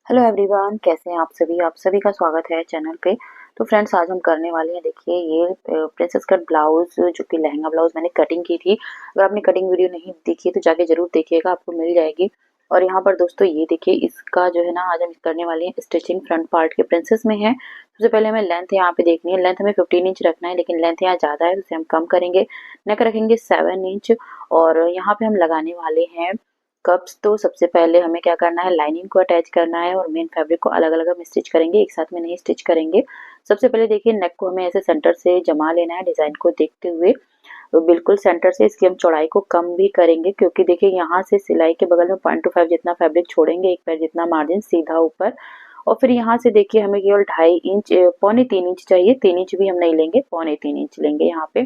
Hello everyone, कैसे हैं आप सभी का स्वागत है चैनल पे। तो फ्रेंड्स, आज हम करने वाले हैं, देखिए ये प्रिंसेस कट ब्लाउज, जो कि लहंगा ब्लाउज मैंने कटिंग की थी। अगर आपने कटिंग वीडियो नहीं देखी है तो जाके जरूर देखिएगा, आपको मिल जाएगी। और यहाँ पर दोस्तों ये देखिए, इसका जो है ना, आज हम करने वाले हैं स्टिचिंग। फ्रंट पार्ट के प्रिंसेस में है। सबसे पहले हमें लेंथ यहाँ पे देखनी है। लेंथ हमें 15 इंच रखना है, लेकिन लेंथ यहाँ ज़्यादा है, उसे हम कम करेंगे। नेक रखेंगे 7 इंच। और यहाँ पे हम लगाने वाले हैं कप्स। तो सबसे पहले हमें क्या करना है, लाइनिंग को अटैच करना है और मेन फैब्रिक को अलग अलग हम स्टिच करेंगे, एक साथ में नहीं स्टिच करेंगे। सबसे पहले देखिए, नेक को हमें ऐसे सेंटर से जमा लेना है, डिजाइन को देखते हुए। तो बिल्कुल सेंटर से इसकी हम चौड़ाई को कम भी करेंगे, क्योंकि देखिए यहाँ से सिलाई के बगल में 0.25 जितना फैब्रिक छोड़ेंगे, एक पैर जितना मार्जिन सीधा ऊपर। और फिर यहाँ से देखिए, हमें केवल 2.5 इंच, पौने 3 इंच चाहिए। 3 इंच भी हम नहीं लेंगे, पौने 3 इंच लेंगे यहाँ पे,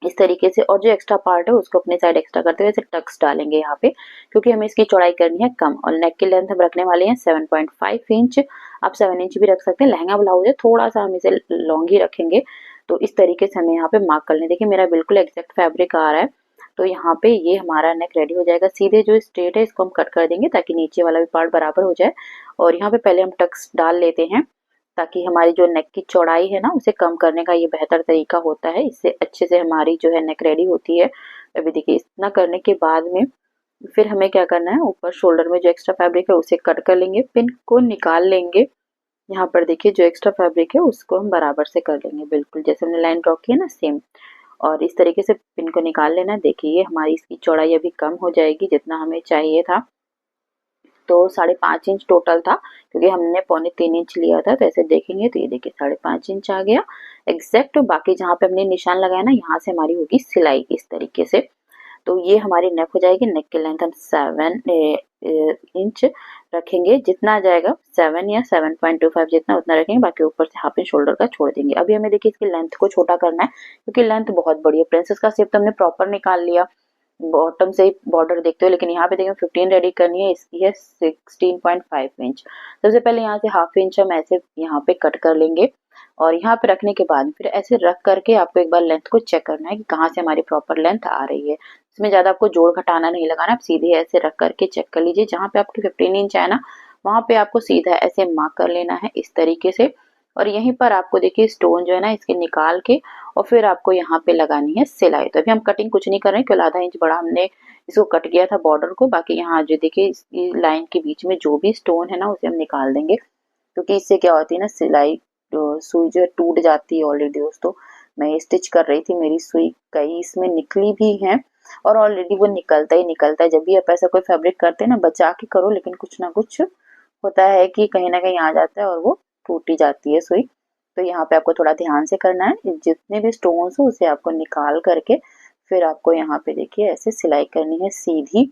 इस तरीके से। और जो एक्स्ट्रा पार्ट है उसको अपने साइड एक्स्ट्रा करते हुए ऐसे टक्स डालेंगे यहाँ पे, क्योंकि हमें इसकी चौड़ाई करनी है कम। और नेक की लेंथ हम रखने वाले हैं 7.5 इंच। आप 7 इंच भी रख सकते हैं, लहंगा ब्लाउज है, थोड़ा सा हम इसे लॉन्ग ही रखेंगे। तो इस तरीके से हमें यहाँ पे मार्क कर लें। देखिए मेरा बिल्कुल एग्जैक्ट फैब्रिक आ रहा है। तो यहाँ पे ये हमारा नेक रेडी हो जाएगा। सीधे जो स्ट्रेट है इसको हम कट कर देंगे, ताकि नीचे वाला भी पार्ट बराबर हो जाए। और यहाँ पे पहले हम टक्स डाल लेते हैं, ताकि हमारी जो नेक की चौड़ाई है ना, उसे कम करने का ये बेहतर तरीका होता है। इससे अच्छे से हमारी जो है नेक रेडी होती है। अभी देखिए, इतना करने के बाद में फिर हमें क्या करना है, ऊपर शोल्डर में जो एक्स्ट्रा फैब्रिक है उसे कट कर लेंगे, पिन को निकाल लेंगे। यहाँ पर देखिए, जो एक्स्ट्रा फैब्रिक है उसको हम बराबर से कर लेंगे, बिल्कुल जैसे हमने लाइन ड्रॉ की है ना, सेम। और इस तरीके से पिन को निकाल लेना है। देखिए हमारी इसकी चौड़ाई अभी कम हो जाएगी, जितना हमें चाहिए था। तो 5.5 इंच टोटल था, क्योंकि हमने पौने 3 इंच लिया था। तो ऐसे देखेंगे तो ये देखिए 5.5 इंच आ गया एग्जैक्ट। बाकी जहाँ पे हमने निशान लगाया ना, यहाँ से हमारी होगी सिलाई इस तरीके से। तो ये हमारी नेक हो जाएगी। नेक की लेंथ हम 7 इंच रखेंगे, जितना आ जाएगा 7 या 7.25 जितना, उतना रखेंगे। बाकी ऊपर से हाफ इंच शोल्डर का छोड़ देंगे। अभी हमें देखिए इसकी लेंथ को छोटा करना है, क्योंकि लेंथ बहुत बड़ी है। प्रिंसेस का शेप तो हमने प्रॉपर निकाल लिया बॉटम से बॉर्डर देखते हो, लेकिन यहाँ पे देखिए 15 रेडी करनी है, इसकी है 16.5 इंच। सबसे पहले यहाँ से हाफ इंच हम ऐसे यहाँ पे कट कर लेंगे। और यहाँ पे रखने के बाद फिर ऐसे रख करके आपको एक बार लेंथ को चेक करना है कि कहाँ से हमारी प्रॉपर लेंथ आ रही है। इसमें ज्यादा आपको जोड़ घटाना नहीं लगाना, आप सीधे ऐसे रख करके चेक कर लीजिए। जहाँ पे आपकी 15 इंच है ना, वहां पे आपको सीधा ऐसे मार्क कर लेना है इस तरीके से। और यहीं पर आपको देखिए स्टोन जो है ना, इसके निकाल के और फिर आपको यहाँ पे लगानी है सिलाई। तो अभी हम कटिंग कुछ नहीं कर रहे हैं, केवल आधा इंच बड़ा हमने इसको कट किया था बॉर्डर को। बाकी यहाँ जो देखिए इसकी लाइन के बीच में जो भी स्टोन है ना, उसे हम निकाल देंगे, क्योंकि इससे क्या होती है ना, सिलाई सुई जो है टूट जाती है। ऑलरेडी दोस्तों, मैं स्टिच कर रही थी, मेरी सुई कई इसमें निकली भी है। और ऑलरेडी वो निकलता ही निकलता है। जब भी आप ऐसा कोई फैब्रिक करते हैं ना, बचा के करो, लेकिन कुछ ना कुछ होता है कि कहीं ना कहीं आ जाता है और वो टूटी जाती है सुई। तो यहाँ पे आपको थोड़ा ध्यान से करना है। जितने भी स्टोन्स हो उसे आपको निकाल करके फिर आपको यहाँ पे देखिए ऐसे सिलाई करनी है सीधी,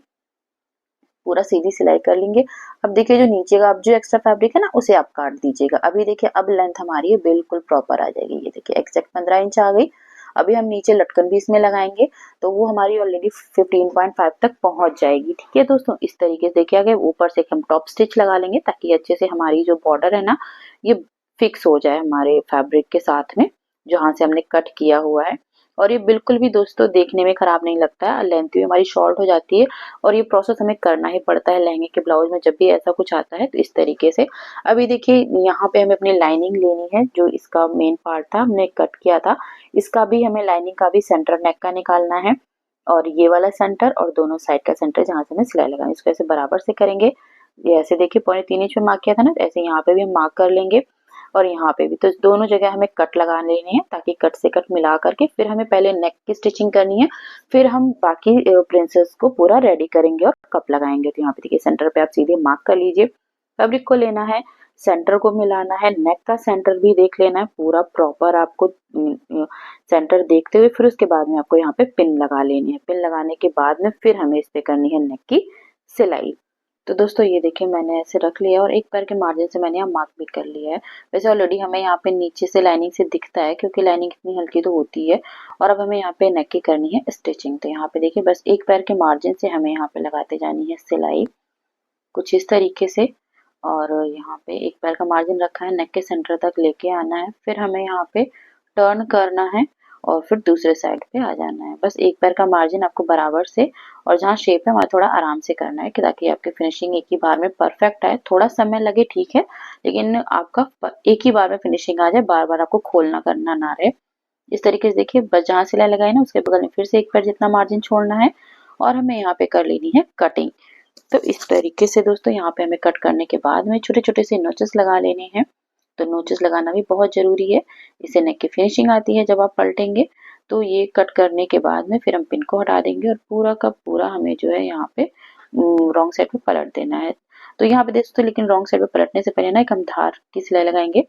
पूरा सीधी सिलाई कर लेंगे। अब देखिए जो नीचे का अब जो एक्स्ट्रा फैब्रिक है ना, उसे आप काट दीजिएगा। अभी देखिए अब लेंथ हमारी है बिल्कुल प्रॉपर आ जाएगी। ये देखिए एग्जैक्ट 15 इंच आ गई। अभी हम नीचे लटकन भी इसमें लगाएंगे, तो वो हमारी ऑलरेडी 15.5 तक पहुंच जाएगी। ठीक है दोस्तों, इस तरीके से देखिए आगे ऊपर से हम टॉप स्टिच लगा लेंगे, ताकि अच्छे से हमारी जो बॉर्डर है ना, ये फिक्स हो जाए हमारे फैब्रिक के साथ में, जहां से हमने कट किया हुआ है। और ये बिल्कुल भी दोस्तों देखने में खराब नहीं लगता है, लेंथ भी हमारी शॉर्ट हो जाती है। और ये प्रोसेस हमें करना ही पड़ता है लहंगे के ब्लाउज में, जब भी ऐसा कुछ आता है। तो इस तरीके से अभी देखिए यहाँ पे हमें अपनी लाइनिंग लेनी है, जो इसका मेन पार्ट था हमने कट किया था, इसका भी हमें लाइनिंग का भी सेंटर नेक का निकालना है। और ये वाला सेंटर और दोनों साइड का सेंटर जहाँ से हमें सिलाई लगानी है, इसको ऐसे बराबर से करेंगे। ये ऐसे देखिए पौने 3 इंच में मार्क किया था ना, तो ऐसे यहाँ पे भी हम मार्क कर लेंगे। और यहाँ पे भी तो दोनों जगह हमें कट लगा लेनी है, ताकि कट से कट मिला करके फिर हमें पहले नेक की स्टिचिंग करनी है। फिर हम बाकी प्रिंसेस को पूरा रेडी करेंगे और कप लगाएंगे। तो यहाँ पे देखिए सेंटर पे आप सीधे मार्क कर लीजिए। फैब्रिक को लेना है, सेंटर को मिलाना है, नेक का सेंटर भी देख लेना है पूरा प्रॉपर आपको। सेंटर देखते हुए फिर उसके बाद में आपको यहाँ पे पिन लगा लेनी है। पिन लगाने के बाद में फिर हमें इस पे करनी है नेक की सिलाई। तो दोस्तों ये देखिए मैंने ऐसे रख लिया, और एक पैर के मार्जिन से मैंने यहाँ मार्क भी कर लिया है। वैसे ऑलरेडी हमें यहाँ पे नीचे से लाइनिंग से दिखता है, क्योंकि लाइनिंग इतनी हल्की तो होती है। और अब हमें यहाँ पे नेक की करनी है स्टिचिंग। तो यहाँ पे देखिए बस एक पैर के मार्जिन से हमें यहाँ पे लगाते जानी है सिलाई, कुछ इस तरीके से। और यहाँ पे एक पैर का मार्जिन रखा है, नेक के सेंटर तक लेके आना है। फिर हमें यहाँ पे टर्न करना है, और फिर दूसरे साइड पे आ जाना है। बस एक पैर का मार्जिन आपको बराबर से और जहाँ शेप है वहाँ थोड़ा आराम से करना है कि ताकि आपकी फिनिशिंग एक ही बार में परफेक्ट आए। थोड़ा समय लगे ठीक है, लेकिन आपका एक ही बार में फिनिशिंग आ जाए, बार बार आपको खोलना करना ना रहे। इस तरीके से देखिए, बस जहाँ सिलाई लगाई ना उसके बगल में फिर से एक पैर जितना मार्जिन छोड़ना है और हमें यहाँ पे कर लेनी है कटिंग। तो इस तरीके से दोस्तों यहाँ पे हमें कट करने के बाद में छोटे छोटे से नोचेस लगा लेने हैं। तो नोचेस लगाना भी बहुत जरूरी है, इससे नेक की फिनिशिंग आती है जब आप पलटेंगे। तो ये कट करने के बाद में फिर हम पिन को हटा देंगे और पूरा का पूरा हमें जो है यहाँ पे रॉन्ग साइड पे पलट देना है। तो यहाँ पे दोस्तों लेकिन रॉन्ग साइड पे पलटने से पहले ना एक हम धार की सिलाई लगाएंगे।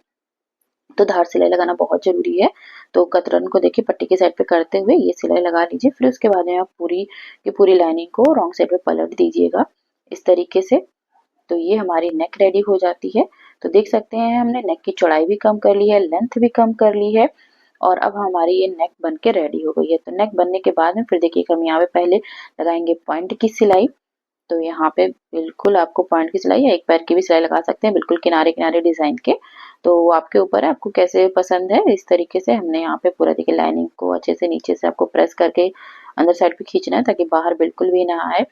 तो धार सिलाई लगाना बहुत जरूरी है। तो कतरन को देखिए पट्टी की साइड पे करते हुए ये सिलाई लगा लीजिए, फिर उसके बाद में आप पूरी की पूरी लाइनिंग को रॉन्ग साइड पे पलट दीजिएगा इस तरीके से। तो ये हमारी नेक रेडी हो जाती है। तो देख सकते हैं हमने नेक की चौड़ाई भी कम कर ली है, लेंथ भी कम कर ली है और अब हमारी ये नेक बन के रेडी हो गई है। तो नेक बनने के बाद में फिर देखिए हम यहाँ पे पहले लगाएंगे पॉइंट की सिलाई। तो यहाँ पे बिल्कुल आपको पॉइंट की सिलाई या एक पैर की भी सिलाई लगा सकते हैं, बिल्कुल किनारे किनारे डिजाइन के। तो वो आपके ऊपर है, आपको कैसे पसंद है। इस तरीके से हमने यहाँ पे पूरा देखिए लाइनिंग को अच्छे से नीचे से आपको प्रेस करके अंदर साइड पे खींचना है ताकि बाहर बिल्कुल भी ना आए।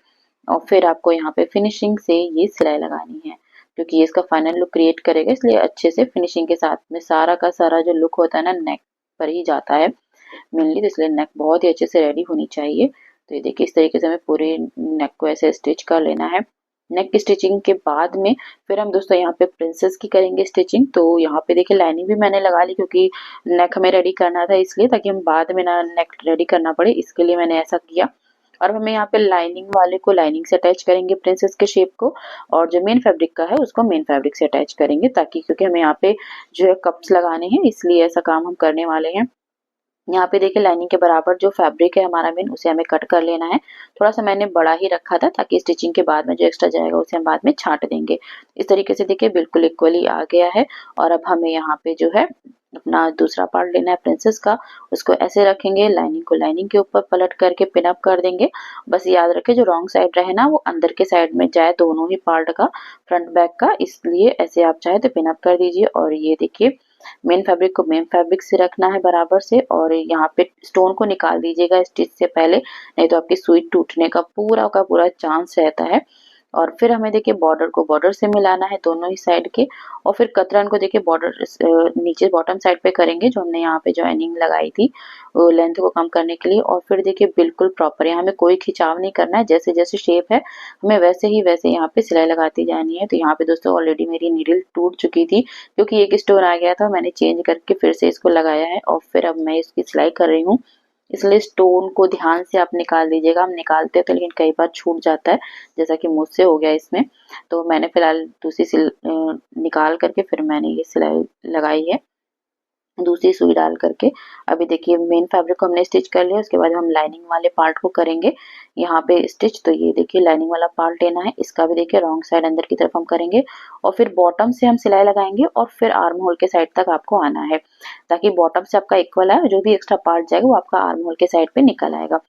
और फिर आपको यहाँ पे फिनिशिंग से ये सिलाई लगानी है, क्योंकि ये इसका फाइनल लुक क्रिएट करेगा, इसलिए अच्छे से फिनिशिंग के साथ में सारा का सारा जो लुक होता है ना नेक पर ही जाता है मेनली। तो इसलिए नेक बहुत ही अच्छे से रेडी होनी चाहिए। तो ये देखिए इस तरीके से हमें पूरे नेक को ऐसे स्टिच कर लेना है। नेक की स्टिचिंग के बाद में फिर हम दोस्तों यहाँ पे प्रिंसेस की करेंगे स्टिचिंग। तो यहाँ पे देखिए लाइनिंग भी मैंने लगा ली, क्योंकि नेक हमें रेडी करना था इसलिए, ताकि हम बाद में ना नेक रेडी करना पड़े, इसके लिए मैंने ऐसा किया। और हमें यहाँ पे लाइनिंग वाले को लाइनिंग से अटैच करेंगे प्रिंसेस के शेप को, और जो मेन फैब्रिक का है उसको मेन फैब्रिक से अटैच करेंगे, ताकि क्योंकि हमें यहाँ पे जो है कप्स लगाने हैं इसलिए ऐसा काम हम करने वाले हैं। यहाँ पे देखिए लाइनिंग के बराबर जो फैब्रिक है हमारा मेन, उसे हमें कट कर लेना है। थोड़ा सा मैंने बड़ा ही रखा था ताकि स्टिचिंग के बाद में जो एक्स्ट्रा जाएगा उसे हम बाद में छांट देंगे। इस तरीके से देखिए बिल्कुल इक्वली आ गया है। और अब हमें यहाँ पे जो है अपना दूसरा पार्ट लेना है प्रिंसेस का। उसको ऐसे रखेंगे, लाइनिंग को लाइनिंग के ऊपर पलट करके पिन अप कर देंगे। बस याद रखें जो रॉन्ग साइड रहे ना वो अंदर के साइड में जाए, दोनों ही पार्ट का, फ्रंट बैक का, इसलिए ऐसे आप चाहे तो पिन अप कर दीजिए। और ये देखिए मेन फैब्रिक को मेन फैब्रिक से रखना है बराबर से, और यहाँ पे स्टोन को निकाल दीजिएगा स्टिच से पहले, नहीं तो आपकी सुई टूटने का पूरा चांस रहता है। और फिर हमें देखिए बॉर्डर को बॉर्डर से मिलाना है दोनों ही साइड के। और फिर कतरन को देखिए बॉर्डर नीचे बॉटम साइड पे करेंगे, जो हमने यहाँ पे जॉइनिंग लगाई थी लेंथ को कम करने के लिए। और फिर देखिए बिल्कुल प्रॉपर, यहाँ हमें कोई खिंचाव नहीं करना है, जैसे जैसे शेप है हमें वैसे ही वैसे यहाँ पे सिलाई लगाती जानी है। तो यहाँ पे दोस्तों ऑलरेडी मेरी नीडल टूट चुकी थी, क्योंकि एक स्टोन आ गया था, मैंने चेंज करके फिर से इसको लगाया है और फिर अब मैं इसकी सिलाई कर रही हूँ। इसलिए स्टोन को ध्यान से आप निकाल दीजिएगा। हम निकालते हैं तो लेकिन कई बार छूट जाता है, जैसा कि मुझसे हो गया इसमें। तो मैंने फिलहाल दूसरी निकाल करके फिर मैंने ये सिलाई लगाई है दूसरी सुई डाल करके। अभी देखिए मेन फैब्रिक को हमने स्टिच कर लिया, उसके बाद हम लाइनिंग वाले पार्ट को करेंगे यहाँ पे स्टिच। तो ये देखिए लाइनिंग वाला पार्ट लेना है, इसका भी देखिए रॉन्ग साइड अंदर की तरफ हम करेंगे और फिर बॉटम से हम सिलाई लगाएंगे और फिर आर्म होल के साइड तक आपको आना है, ताकि बॉटम से आपका इक्वल है, जो भी एक्स्ट्रा पार्ट जाएगा वो आपका आर्म होल के साइड पे निकल आएगा।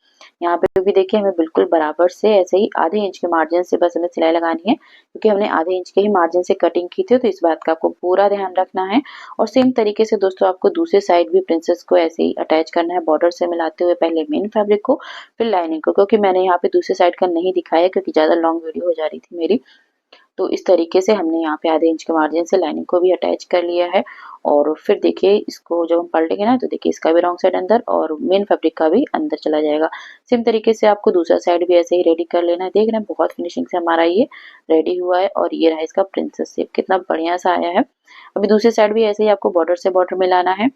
यहाँ पे भी देखिए हमें बिल्कुल बराबर से ऐसे ही आधे इंच के मार्जिन से बस हमें सिलाई लगानी है, क्योंकि हमने आधे इंच के ही मार्जिन से कटिंग की थी। तो इस बात का आपको पूरा ध्यान रखना है। और सेम तरीके से दोस्तों आपको दूसरे साइड भी प्रिंसेस को ऐसे ही अटैच करना है, बॉर्डर से मिलाते हुए पहले मेन फैब्रिक को फिर लाइनिंग को, क्योंकि मैंने यहाँ पे दूसरे साइड का नहीं दिखाया क्योंकि ज्यादा लॉन्ग वीडियो हो जा रही थी मेरी। तो इस तरीके से हमने यहाँ पे आधे इंच के मार्जिन से लाइनिंग को भी अटैच कर लिया है। और फिर देखिए इसको जब हम पलटेंगे ना तो देखिए इसका भी रॉन्ग साइड अंदर और मेन फैब्रिक का भी अंदर चला जाएगा। सेम तरीके से आपको दूसरा साइड भी ऐसे ही रेडी कर लेना है। देख रहे हैं बहुत फिनिशिंग से हमारा ये रेडी हुआ है और ये रहा इसका प्रिंसेस शेप, कितना बढ़िया सा आया है। अभी दूसरी साइड भी ऐसे ही आपको बॉर्डर से बॉर्डर मिलाना है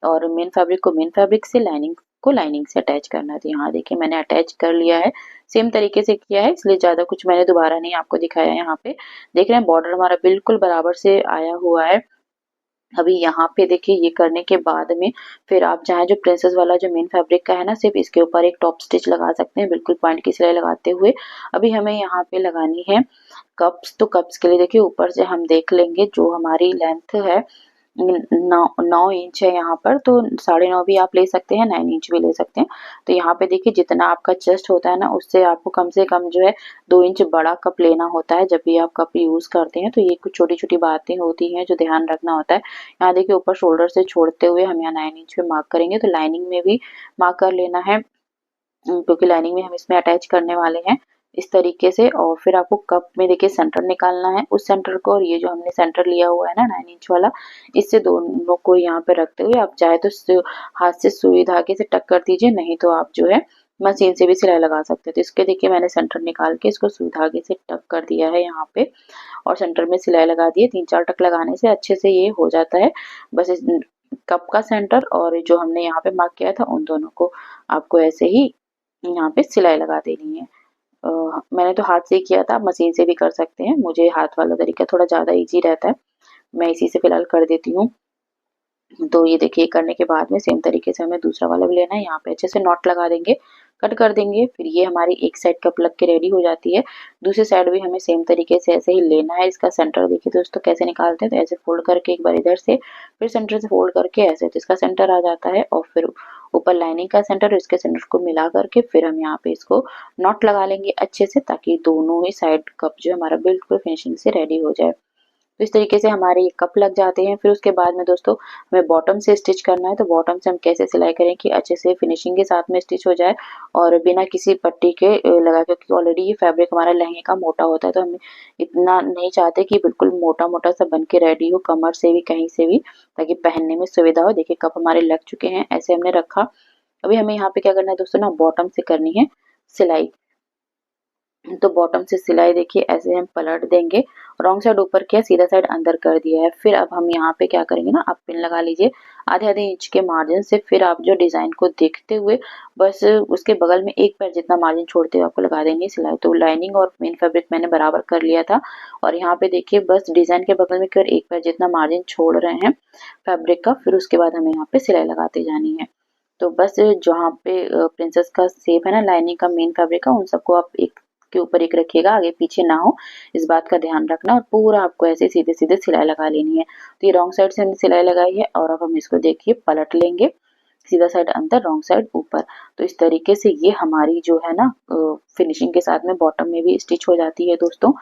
और मेन फैब्रिक को मेन फैब्रिक से, लाइनिंग को लाइनिंग से अटैच करना है। तो यहाँ देखिए मैंने अटैच कर लिया है, सेम तरीके से किया है, इसलिए ज्यादा कुछ मैंने दोबारा नहीं आपको दिखाया। यहाँ पे देख रहे हैं बॉर्डर हमारा बिल्कुल बराबर से आया हुआ है। अभी यहाँ पे देखिए ये करने के बाद में फिर आप चाहे जो प्रिंसेस वाला जो मेन फैब्रिक का है ना, सिर्फ इसके ऊपर एक टॉप स्टिच लगा सकते हैं बिल्कुल पॉइंट की सिलाई लगाते हुए। अभी हमें यहाँ पे लगानी है कप्स। तो कप्स के लिए देखिए ऊपर से हम देख लेंगे जो हमारी लेंथ है नौ 9 इंच है यहाँ पर, तो 9.5 भी आप ले सकते हैं, 9 इंच भी ले सकते हैं। तो यहाँ पे देखिए जितना आपका चेस्ट होता है ना, उससे आपको कम से कम जो है 2 इंच बड़ा कप लेना होता है जब भी आप कप यूज़ करते हैं। तो ये कुछ छोटी-छोटी बातें होती हैं जो ध्यान रखना होता है। यहाँ देखिए ऊपर शोल्डर से छोड़ते हुए हम यहाँ 9 इंच पे मार्क करेंगे, तो लाइनिंग में भी मार्क कर लेना है, क्योंकि लाइनिंग में हम इसमें अटैच करने वाले हैं इस तरीके से। और फिर आपको कप में देखिए सेंटर निकालना है, उस सेंटर को और ये जो हमने सेंटर लिया हुआ है ना 9 इंच वाला, इससे दोनों को यहाँ पे रखते हुए आप चाहे तो हाथ से सुई धागे से टक कर दीजिए, नहीं तो आप जो है मशीन से भी सिलाई लगा सकते हैं। तो इसके देखिए मैंने सेंटर निकाल के इसको सुई धागे से टक कर दिया है यहाँ पे, और सेंटर में सिलाई लगा दी है। 3-4 टक लगाने से अच्छे से ये हो जाता है। बस इस कप का सेंटर और जो हमने यहाँ पे मार्क किया था उन दोनों को आपको ऐसे ही यहाँ पे सिलाई लगा देनी है। मैंने तो हाथ से ही किया था, मशीन से भी कर सकते हैं। मुझे हाथ वाला तरीका थोड़ा ज़्यादा ईज़ी रहता है, मैं इसी से फिलहाल कर देती हूँ। तो ये देखिए करने के बाद में सेम तरीके से हमें दूसरा वाला भी लेना है, यहाँ पे अच्छे से नॉट लगा देंगे, कट कर देंगे। फिर ये हमारी एक साइड कप लग के रेडी हो जाती है, दूसरी साइड भी हमें सेम तरीके से ऐसे ही लेना है। इसका सेंटर देखिए दोस्तों कैसे निकालते हैं, तो ऐसे फोल्ड करके एक बार इधर से, फिर सेंटर से फोल्ड करके ऐसे, तो इसका सेंटर आ जाता है। और फिर ऊपर लाइनिंग का सेंटर और इसके सेंटर को मिला करके फिर हम यहाँ पे इसको नॉट लगा लेंगे अच्छे से, ताकि दोनों ही साइड कप जो हमारा बिल्कुल फिनिशिंग से रेडी हो जाए। तो इस तरीके से हमारे ये कप लग जाते हैं। फिर उसके बाद में दोस्तों हमें बॉटम से स्टिच करना है, तो बॉटम से हम कैसे सिलाई करें कि अच्छे से फिनिशिंग के साथ में स्टिच हो जाए और बिना किसी पट्टी के लगा, क्योंकि ऑलरेडी ये फैब्रिक हमारा लहंगे का मोटा होता है, तो हम इतना नहीं चाहते कि बिल्कुल मोटा मोटा सा बन के रेडी हो कमर से भी कहीं से भी, ताकि पहनने में सुविधा हो। देखिए कप हमारे लग चुके हैं, ऐसे हमने रखा। अभी हमें यहाँ पे क्या करना है दोस्तों ना, बॉटम से करनी है सिलाई। तो बॉटम से सिलाई देखिए ऐसे हम पलट देंगे, रॉन्ग साइड ऊपर किया, सीधा साइड अंदर कर दिया है। फिर अब हम यहाँ पे क्या करेंगे ना, आप पिन लगा लीजिए आधे-आधे इंच के मार्जिन से। फिर आप जो डिजाइन को देखते हुए बस उसके बगल में एक पैर जितना मार्जिन छोड़ते हुए आपको लगा देंगे सिलाई। तो लाइनिंग और मेन फैब्रिक मैंने बराबर कर लिया था, और यहाँ पे देखिए बस डिजाइन के बगल में केवल एक पैर जितना मार्जिन छोड़ रहे हैं फैब्रिक का। फिर उसके बाद हमें यहाँ पे सिलाई लगाते जानी है। तो बस जहाँ पे प्रिंसेस का शेप है ना लाइनिंग का मेन फैब्रिक का, उन सबको आप एक के ऊपर एक रखिएगा, आगे पीछे ना हो, इस बात का ध्यान रखना। और पूरा आपको ऐसे सीधे सीधे सिलाई लगा लेनी है। तो ये रॉन्ग साइड से हमने सिलाई लगाई है, और अब हम इसको देखिए पलट लेंगे, सीधा साइड अंदर रॉन्ग साइड ऊपर। तो इस तरीके से ये हमारी जो है ना फिनिशिंग के साथ में बॉटम में भी स्टिच हो जाती है दोस्तों।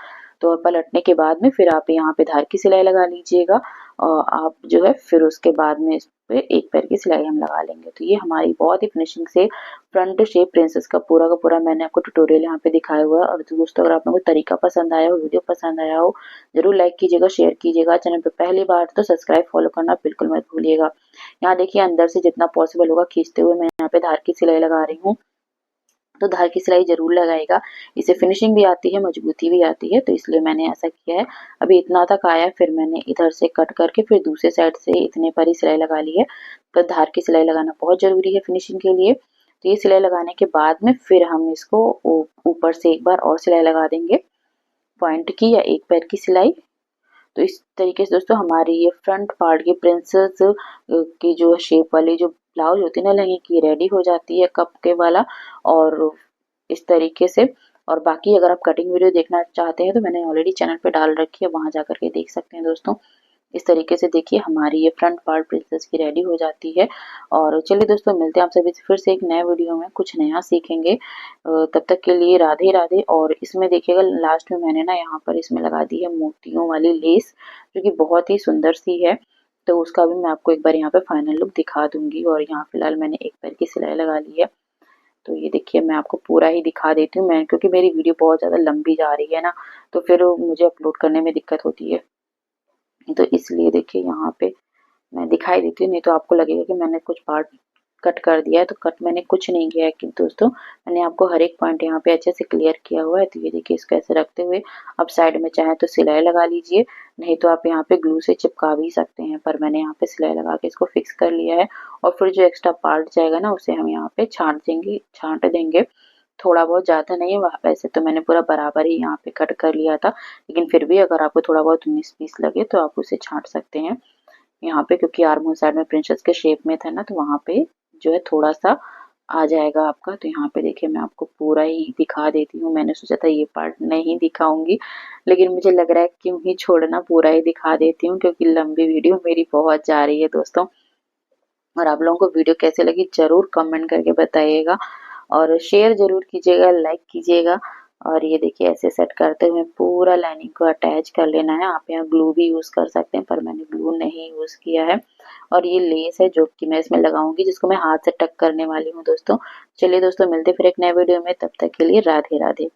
तो पलटने के बाद में फिर आप यहाँ पे धार की सिलाई लगा लीजिएगा, और आप जो है फिर उसके बाद में इस पे एक पैर की सिलाई हम लगा लेंगे। तो ये हमारी बहुत ही फिनिशिंग से फ्रंट शेप प्रिंसेस का पूरा मैंने आपको ट्यूटोरियल यहाँ पे दिखाया हुआ है। और दोस्तों अगर आप लोगों को तरीका पसंद आया हो, वीडियो पसंद आया हो, जरूर लाइक कीजिएगा, शेयर कीजिएगा। चैनल पे पहली बार तो सब्सक्राइब फॉलो करना बिल्कुल मत भूलिएगा। यहाँ देखिए अंदर से जितना पॉसिबल होगा खींचते हुए मैं यहाँ पे धार की सिलाई लगा रही हूँ। तो धार की सिलाई जरूर लगाएगा, इससे फिनिशिंग भी आती है, मजबूती भी आती है, तो इसलिए मैंने ऐसा किया है। अभी इतना तक आया, फिर मैंने इधर से कट करके फिर दूसरे साइड से इतने पर ही सिलाई लगा ली है। तो धार की सिलाई लगाना बहुत जरूरी है फिनिशिंग के लिए। तो ये सिलाई लगाने के बाद में फिर हम इसको ऊपर से एक बार और सिलाई लगा देंगे, पॉइंट की या एक पैर की सिलाई। तो इस तरीके से दोस्तों हमारी ये फ्रंट पार्ट की प्रिंसेस की जो शेप वाली जो ब्लाउज होती है ना लहंगे की, रेडी हो जाती है कप के वाला। और इस तरीके से, और बाकी अगर आप कटिंग वीडियो देखना चाहते हैं तो मैंने ऑलरेडी चैनल पे डाल रखी है, वहां जाकर के देख सकते हैं दोस्तों। इस तरीके से देखिए हमारी ये फ्रंट पार्ट प्रिंसेस की रेडी हो जाती है। और चलिए दोस्तों मिलते हैं आप सभी से फिर से एक नए वीडियो में, कुछ नया सीखेंगे। तब तक के लिए राधे राधे। और इसमें देखिएगा लास्ट में मैंने ना यहाँ पर इसमें लगा दी है मोतियों वाली लेस, जो कि बहुत ही सुंदर सी है। तो उसका भी मैं आपको एक बार यहाँ पे फाइनल लुक दिखा दूंगी। और यहाँ फिलहाल मैंने एक पैर की सिलाई लगा ली है। तो ये देखिए मैं आपको पूरा ही दिखा देती हूँ, मैं क्योंकि मेरी वीडियो बहुत ज़्यादा लंबी जा रही है ना, तो फिर मुझे अपलोड करने में दिक्कत होती है। तो इसलिए देखिए यहाँ पे मैं दिखाई देती हूँ, नहीं तो आपको लगेगा कि मैंने कुछ पार्ट कट कर दिया है। तो कट मैंने कुछ नहीं किया है कि दोस्तों, मैंने आपको हर एक पॉइंट यहाँ पे अच्छे से क्लियर किया हुआ है। तो ये देखिए इसको ऐसे रखते हुए अब साइड में चाहे तो सिलाई लगा लीजिए, नहीं तो आप यहाँ पे ग्लू से चिपका भी सकते हैं, पर मैंने यहाँ पे सिलाई लगा के इसको फिक्स कर लिया है। और फिर जो एक्स्ट्रा पार्ट जाएगा ना उसे हम यहाँ पे छांट देंगे। थोड़ा बहुत ज़्यादा नहीं, वैसे तो मैंने पूरा बराबर ही यहाँ पे कट कर लिया था, लेकिन फिर भी अगर आपको थोड़ा बहुत 19-20 लगे तो आप उसे छांट सकते हैं यहाँ पे, क्योंकि आर्म होल साइड में प्रिंसेस के शेप में था ना, तो वहाँ पे जो है थोड़ा सा आ जाएगा आपका। तो यहाँ पे देखिए मैं आपको पूरा ही दिखा देती हूँ, मैंने सोचा था ये पार्ट नहीं दिखाऊंगी, लेकिन मुझे लग रहा है क्यों ही छोड़ना, पूरा ही दिखा देती हूँ क्योंकि लंबी वीडियो मेरी बहुत जा रही है दोस्तों। और आप लोगों को वीडियो कैसे लगी ज़रूर कमेंट करके बताइएगा और शेयर ज़रूर कीजिएगा, लाइक कीजिएगा। और ये देखिए ऐसे सेट करते हुए पूरा लाइनिंग को अटैच कर लेना है। आप यहाँ ग्लू भी यूज़ कर सकते हैं पर मैंने ग्लू नहीं यूज़ किया है। और ये लेस है जो कि मैं इसमें लगाऊंगी, जिसको मैं हाथ से टक करने वाली हूँ दोस्तों। चलिए दोस्तों, मिलते फिर एक नए वीडियो में, तब तक के लिए राधे राधे।